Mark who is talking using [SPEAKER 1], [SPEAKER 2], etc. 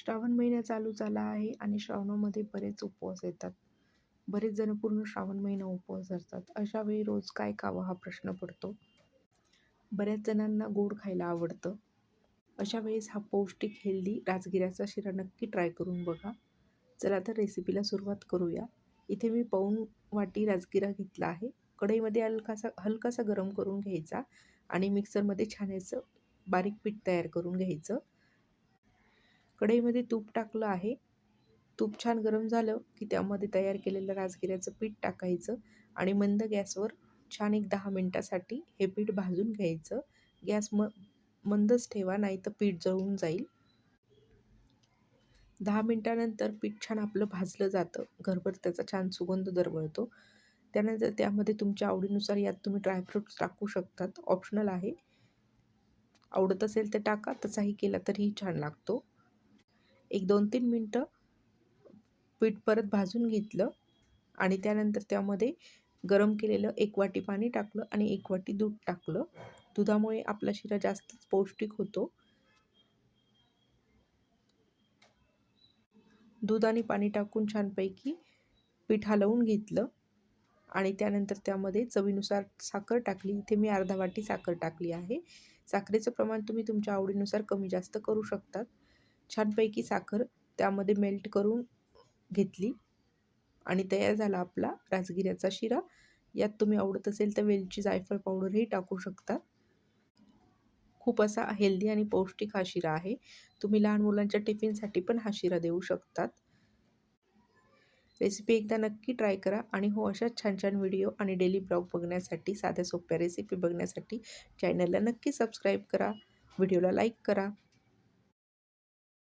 [SPEAKER 1] श्रावण महिना चालू झाला आहे आणि श्रावणामध्ये बरेच उपवास येतात. बरेच जण पूर्ण श्रावण महिना उपवास धरतात. अशा वेळी रोज काय खावं हा प्रश्न पडतो. बऱ्याच जणांना गोड खायला आवडतं. अशा वेळेस हा पौष्टिक हेल्दी राजगिऱ्याचा शिरा नक्की ट्राय करून बघा. चला तर रेसिपीला सुरुवात करूया. इथे मी पाऊण वाटी राजगिरा घेतला आहे. कढईमध्ये हलकासा गरम करून घ्यायचा आणि मिक्सरमध्ये छान असं बारीक पीठ तयार करून घ्यायचं. कढईमध्ये तूप टाकलं आहे. तूप छान गरम झालं की त्यामध्ये तयार केलेलं राजगिऱ्याचं पीठ टाकायचं आणि मंद गॅसवर छान एक 10 मिनिटासाठी हे पीठ भाजून घ्यायचं. गॅस मंदच ठेवा, नाही तर पीठ जळून जाईल. 10 मिनिटानंतर पीठ छान आपलं भाजलं जातं. घरभर त्याचा छान सुगंध दरवळतो. त्यानंतर त्यामध्ये तुमच्या आवडीनुसार यात तुम्ही ड्रायफ्रूट्स टाकू शकतात. ऑप्शनल आहे. आवडत असेल तर टाका, तसाही केला तरीही छान लागतो. एक 2-3 मिनटं पीठ परत भाजून घेतलं आणि त्यानंतर त्यामध्ये गरम केलेलं 1 वाटी पाणी टाकलं आणि 1 वाटी दूध टाकलं. दुधामुळे आपला शिरा जास्तच पौष्टिक होतो. दूध आणि पाणी टाकून छानपैकी पीठ हलवून घेतलं आणि त्यानंतर त्यामध्ये चवीनुसार साखर टाकली. इथे मी अर्धा वाटी साखर टाकली आहे. साखरेचं प्रमाण तुम्ही तुमच्या आवडीनुसार कमी जास्त करू शकतात. छानपैकी साखर त्यामध्ये मेल्ट करून घेतली आणि तयार झाला आपला राजगिऱ्याचा शिरा. यात तुम्ही आवडत असेल तर वेलची, जायफळ पावडरही टाकू शकता. खूप असा हेल्दी आणि पौष्टिक हा शिरा आहे. तुम्ही लहान मुलांच्या टिफिनसाठी पण हा शिरा देऊ शकतात. रेसिपी एकदा नक्की ट्राय करा आणि हो, अशाच छान छान व्हिडिओ आणि डेली ब्लॉग बघण्यासाठी, साध्या सोप्या रेसिपी बघण्यासाठी चॅनलला नक्की सबस्क्राईब करा. व्हिडिओला लाईक करा.